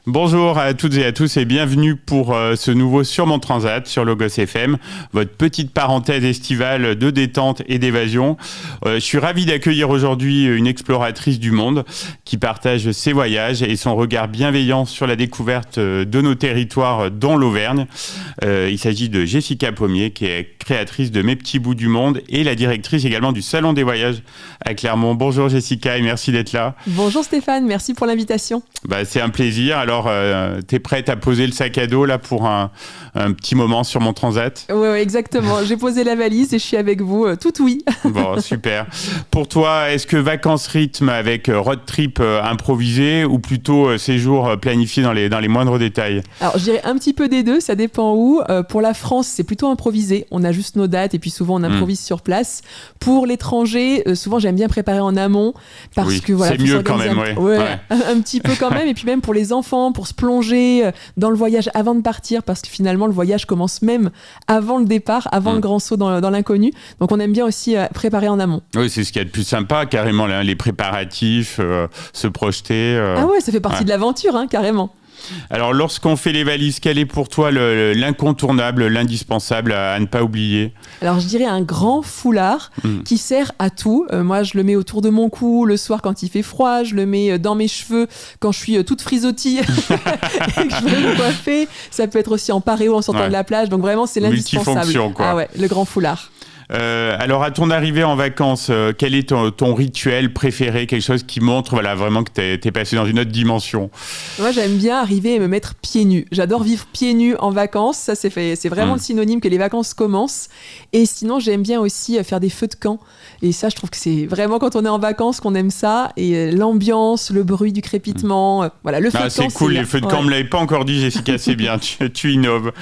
Bonjour à toutes et à tous et bienvenue pour ce nouveau Sur mon Transat sur Logos FM, votre petite parenthèse estivale de détente et d'évasion. Je suis ravi d'accueillir aujourd'hui une exploratrice du monde qui partage ses voyages et son regard bienveillant sur la découverte de nos territoires dont l'Auvergne. Il s'agit de Jessica Pommier qui est créatrice de Mes Petits Bouts du Monde et la directrice également du Salon des Voyages à Clermont. Bonjour Jessica et merci d'être là. Bonjour Stéphane, merci pour l'invitation. C'est un plaisir. Alors, t'es prête à poser le sac à dos là pour un petit moment sur mon transat ? Oui, exactement. J'ai posé la valise et je suis avec vous, tout oui. Bon, super. Pour toi, est-ce que vacances rythme avec road trip improvisé ou plutôt séjour planifié dans les moindres détails ? Alors, je dirais un petit peu des deux, ça dépend où. Pour la France, c'est plutôt improvisé. On a juste nos dates et puis souvent on improvise sur place. Pour l'étranger, souvent j'aime bien préparer en amont parce que voilà, c'est mieux quand même, un petit peu quand même. Et puis même pour les enfants, pour se plonger dans le voyage avant de partir, parce que finalement le voyage commence même avant le départ, avant le grand saut dans l'inconnu. Donc on aime bien aussi préparer en amont. Oui, c'est ce qu'il y a de plus sympa, carrément, les préparatifs, se projeter. Ah ouais, ça fait partie de l'aventure, carrément. Alors, lorsqu'on fait les valises, quel est pour toi l'incontournable, l'indispensable à ne pas oublier ? Alors, je dirais un grand foulard qui sert à tout. Moi, je le mets autour de mon cou le soir quand il fait froid. Je le mets dans mes cheveux quand je suis toute frisottille et que je veux me coiffer. Ça peut être aussi en paréo en sortant de la plage. Donc, vraiment, c'est l'indispensable. Multifonction, quoi. Ah ouais, le grand foulard. Alors, à ton arrivée en vacances, quel est ton rituel préféré ? Quelque chose qui montre vraiment que t'es passé dans une autre dimension. Moi, j'aime bien arriver et me mettre pieds nus. J'adore vivre pieds nus en vacances. Ça, c'est vraiment le synonyme que les vacances commencent. Et sinon, j'aime bien aussi faire des feux de camp. Et ça, je trouve que c'est vraiment quand on est en vacances qu'on aime ça. Et l'ambiance, le bruit du crépitement, voilà, le feu de camp. C'est cool, les feux de camp, on me l'avait pas encore dit, Jessica, c'est bien, tu innoves.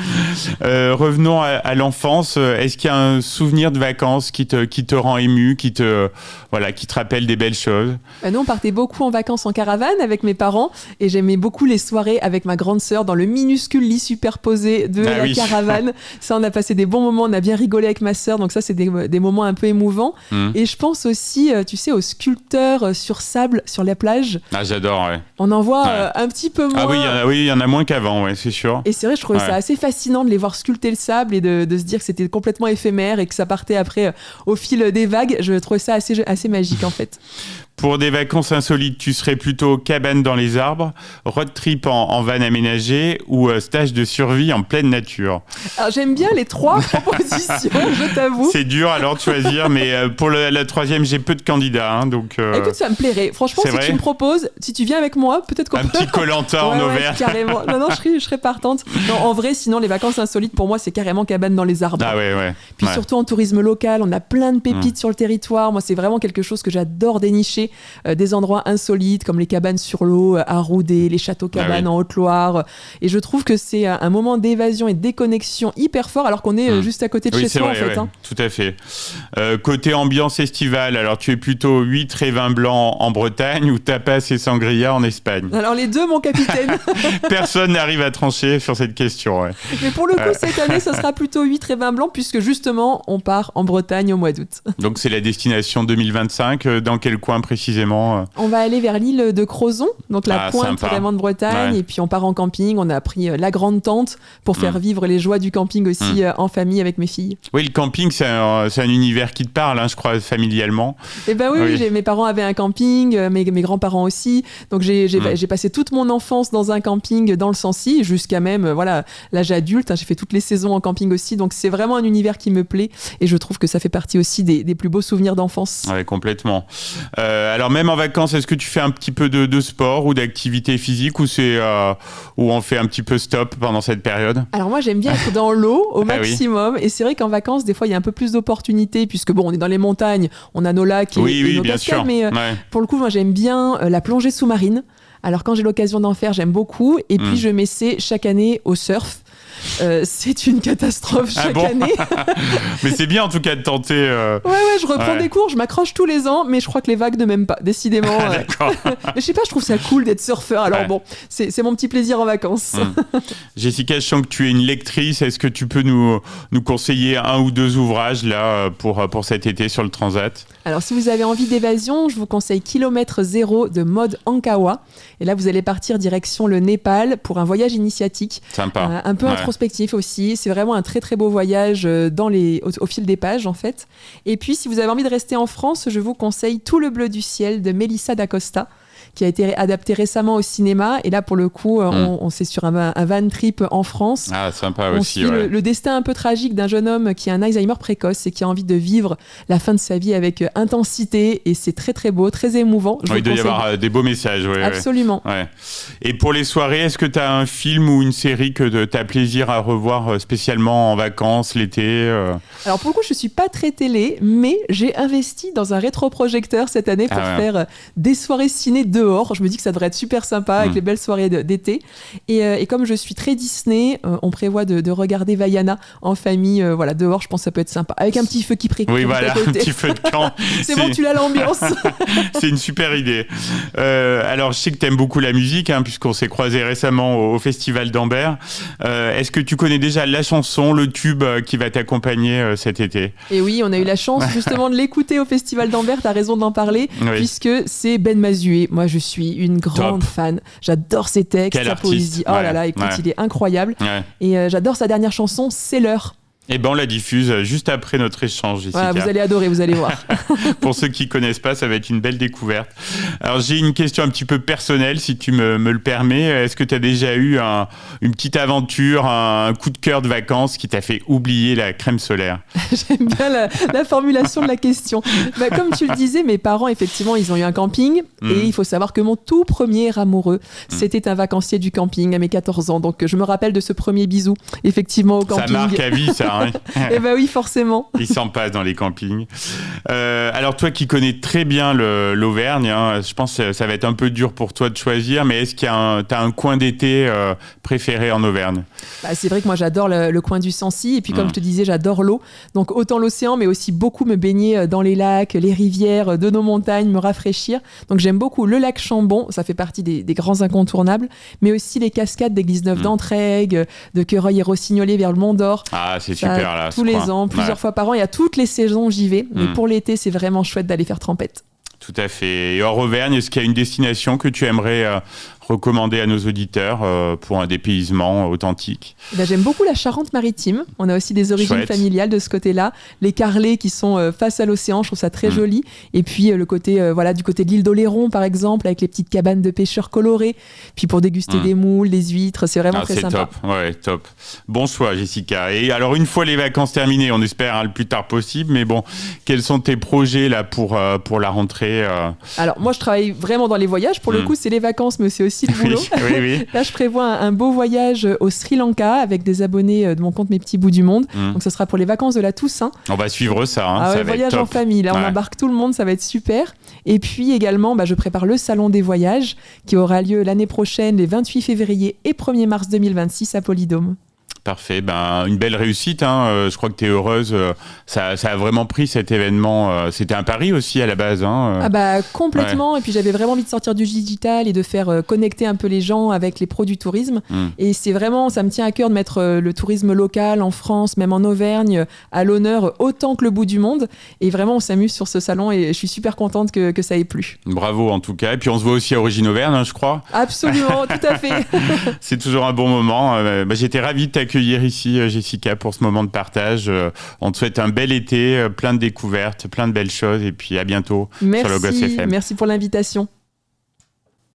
Revenons à l'enfance. Est-ce qu'il y a un souvenir de vacances qui te rend ému, qui te rappelle des belles choses ? Nous, on partait beaucoup en vacances en caravane avec mes parents et j'aimais beaucoup les soirées avec ma grande sœur dans le minuscule lit superposé de la caravane. Ça, on a passé des bons moments, on a bien rigolé avec ma sœur, donc ça, c'est des moments un peu émouvants. Et je pense aussi, tu sais, aux sculpteurs sur sable sur la plage. Ah, j'adore, ouais. On en voit un petit peu moins. Ah oui, il y en a moins qu'avant, ouais, c'est sûr. Et c'est vrai, je trouvais ça assez fascinant de les voir sculpter le sable et de se dire que c'était complètement éphémère et que ça partait après au fil des vagues. Je trouvais ça assez magique en fait. Pour des vacances insolites, tu serais plutôt cabane dans les arbres, road trip en van aménagé ou stage de survie en pleine nature ? Alors j'aime bien les trois propositions, je t'avoue. C'est dur alors de choisir, mais pour la troisième, j'ai peu de candidats. Donc, écoute, ça me plairait. Franchement, si tu me proposes, si tu viens avec moi, peut-être qu'on peut... Un petit Koh-Lanta en Auvergne. Carrément. Non, je serais partante. Non, en vrai, sinon, les vacances insolites, pour moi, c'est carrément cabane dans les arbres. Ah ouais. Puis surtout en tourisme local, on a plein de pépites sur le territoire. Moi, c'est vraiment quelque chose que j'adore dénicher. Des endroits insolites comme les cabanes sur l'eau à Roudet, les châteaux-cabanes en Haute-Loire. Et je trouve que c'est un moment d'évasion et de déconnexion hyper fort alors qu'on est juste à côté de chez soi, en fait. Tout à fait. Côté ambiance estivale, alors tu es plutôt huîtres et vin blanc en Bretagne ou tapas et sangria en Espagne ? Alors les deux, mon capitaine. Personne n'arrive à trancher sur cette question. Ouais. Mais pour le coup, cette année, ça sera plutôt huîtres et vin blanc puisque justement, on part en Bretagne au mois d'août. Donc c'est la destination 2025. Dans quel coin précisément ? On va aller vers l'île de Crozon, donc la pointe vraiment de Bretagne, et puis on part en camping. On a pris la grande tente pour faire vivre les joies du camping aussi en famille avec mes filles. Oui, le camping, c'est un univers qui te parle, je crois, familialement. Eh ben oui, mes parents avaient un camping, mes grands-parents aussi. Donc j'ai passé toute mon enfance dans un camping dans le Sancy, jusqu'à même l'âge adulte. J'ai fait toutes les saisons en camping aussi, donc c'est vraiment un univers qui me plaît, et je trouve que ça fait partie aussi des plus beaux souvenirs d'enfance. Oui, complètement. Alors même en vacances, est-ce que tu fais un petit peu de sport ou d'activité physique ou on fait un petit peu stop pendant cette période ? Alors moi, j'aime bien être dans l'eau au maximum. Et c'est vrai qu'en vacances, des fois, il y a un peu plus d'opportunités puisque on est dans les montagnes, on a nos lacs et nos cascades. Mais pour le coup, moi, j'aime bien la plongée sous-marine. Alors quand j'ai l'occasion d'en faire, j'aime beaucoup. Et puis je m'essaie chaque année au surf. C'est une catastrophe chaque année. Mais c'est bien en tout cas de tenter. Je reprends des cours, je m'accroche tous les ans, mais je crois que les vagues ne m'aiment pas, décidément. D'accord. Mais je sais pas, je trouve ça cool d'être surfeur. Alors c'est mon petit plaisir en vacances. Jessica, je sens que tu es une lectrice. Est-ce que tu peux nous conseiller un ou deux ouvrages là pour cet été sur le Transat ? Alors, si vous avez envie d'évasion, je vous conseille Kilomètre Zéro de Maud Ankawa. Et là, vous allez partir direction le Népal pour un voyage initiatique. Sympa. Un peu introspectif aussi. C'est vraiment un très, très beau voyage au fil des pages, en fait. Et puis, si vous avez envie de rester en France, je vous conseille Tout le bleu du ciel de Mélissa d'Acosta, qui a été adapté récemment au cinéma. Et là, pour le coup, on c'est sur un van trip en France. Ah, sympa on aussi. Suit le destin un peu tragique d'un jeune homme qui a un Alzheimer précoce et qui a envie de vivre la fin de sa vie avec intensité. Et c'est très, très beau, très émouvant. Il doit y avoir des beaux messages. Absolument. Ouais. Et pour les soirées, est-ce que tu as un film ou une série que tu as plaisir à revoir spécialement en vacances, l'été Alors, pour le coup, je ne suis pas très télé, mais j'ai investi dans un rétroprojecteur cette année pour faire des soirées ciné dehors. Je me dis que ça devrait être super sympa avec les belles soirées d'été. Et comme je suis très Disney, on prévoit de regarder Vaiana en famille. Dehors, je pense que ça peut être sympa. Avec un petit feu qui prie. Oui, voilà, un petit feu de camp. C'est bon, tu l'as l'ambiance. C'est une super idée. Alors, je sais que tu aimes beaucoup la musique, puisqu'on s'est croisés récemment au Festival d'Ambert. Est-ce que tu connais déjà la chanson, le tube qui va t'accompagner cet été ? Et oui, on a eu la chance justement de l'écouter au Festival d'Ambert. Tu as raison d'en parler, puisque c'est Ben Mazué. Moi, je suis une grande fan. J'adore ses textes, sa poésie. Oh là là, écoute, il est incroyable. Et j'adore sa dernière chanson, C'est l'heure. Eh ben, on la diffuse juste après notre échange, Jessica. Vous allez adorer, vous allez voir. Pour ceux qui ne connaissent pas, ça va être une belle découverte. Alors, j'ai une question un petit peu personnelle, si tu me le permets. Est-ce que tu as déjà eu une petite aventure, un coup de cœur de vacances qui t'a fait oublier la crème solaire ? J'aime bien la formulation de la question. Comme tu le disais, mes parents, effectivement, ils ont eu un camping. Et il faut savoir que mon tout premier amoureux, c'était un vacancier du camping à mes 14 ans. Donc, je me rappelle de ce premier bisou, effectivement, au camping. Ça marque à vie, ça. Eh ben oui, forcément. Il s'en passe dans les campings. Alors toi qui connais très bien l'Auvergne, je pense que ça va être un peu dur pour toi de choisir, mais est-ce qu'il y a t'as un coin d'été préféré en Auvergne ? C'est vrai que moi j'adore le coin du Sancy, et puis comme je te disais, j'adore l'eau. Donc autant l'océan, mais aussi beaucoup me baigner dans les lacs, les rivières de nos montagnes, me rafraîchir. Donc j'aime beaucoup le lac Chambon, ça fait partie des grands incontournables, mais aussi les cascades d'Église-Neuve d'Entraigues, de Quereuil et Rossignolet vers le Mont d'Or. Ah, c'est super là. Tous les ans, plusieurs fois par an, et à toutes les saisons j'y vais. Mais pour l'été, c'est vraiment chouette d'aller faire trempette. Tout à fait. Et hors Auvergne, est-ce qu'il y a une destination que tu aimerais recommander à nos auditeurs pour un dépaysement authentique ? J'aime beaucoup la Charente-Maritime. On a aussi des origines familiales de ce côté-là. Les Carlets qui sont face à l'océan, je trouve ça très joli. Et puis le côté, du côté de l'île d'Oléron, par exemple, avec les petites cabanes de pêcheurs colorées. Puis pour déguster des moules, des huîtres, c'est vraiment très sympa. C'est top. Ouais, top. Bon choix, Jessica. Et alors, une fois les vacances terminées, on espère le plus tard possible, mais bon, quels sont tes projets là pour la rentrée Alors, moi, je travaille vraiment dans les voyages. Pour le coup, c'est les vacances, mais c'est aussi le boulot. Oui. Là, je prévois un beau voyage au Sri Lanka avec des abonnés de mon compte Mes Petits Bouts du Monde. Donc, ce sera pour les vacances de la Toussaint. On va suivre ça. Ça va voyage être top. en famille. Là, on embarque tout le monde, ça va être super. Et puis également, je prépare le Salon des voyages qui aura lieu l'année prochaine, les 28 février et 1er mars 2026 à Polydôme. Parfait, une belle réussite. Je crois que tu es heureuse. Ça a vraiment pris cet événement. C'était un pari aussi à la base. Complètement. Et puis j'avais vraiment envie de sortir du digital et de faire connecter un peu les gens avec les pros du tourisme. Et c'est vraiment, ça me tient à cœur de mettre le tourisme local en France, même en Auvergne, à l'honneur autant que le bout du monde. Et vraiment, on s'amuse sur ce salon et je suis super contente que ça ait plu. Bravo en tout cas. Et puis on se voit aussi à Origine Auvergne, je crois. Absolument, tout à fait. C'est toujours un bon moment. J'étais ravi de t'accueillir ici, Jessica, pour ce moment de partage. On te souhaite un bel été, plein de découvertes, plein de belles choses, et puis à bientôt sur le Logos FM. Merci pour l'invitation.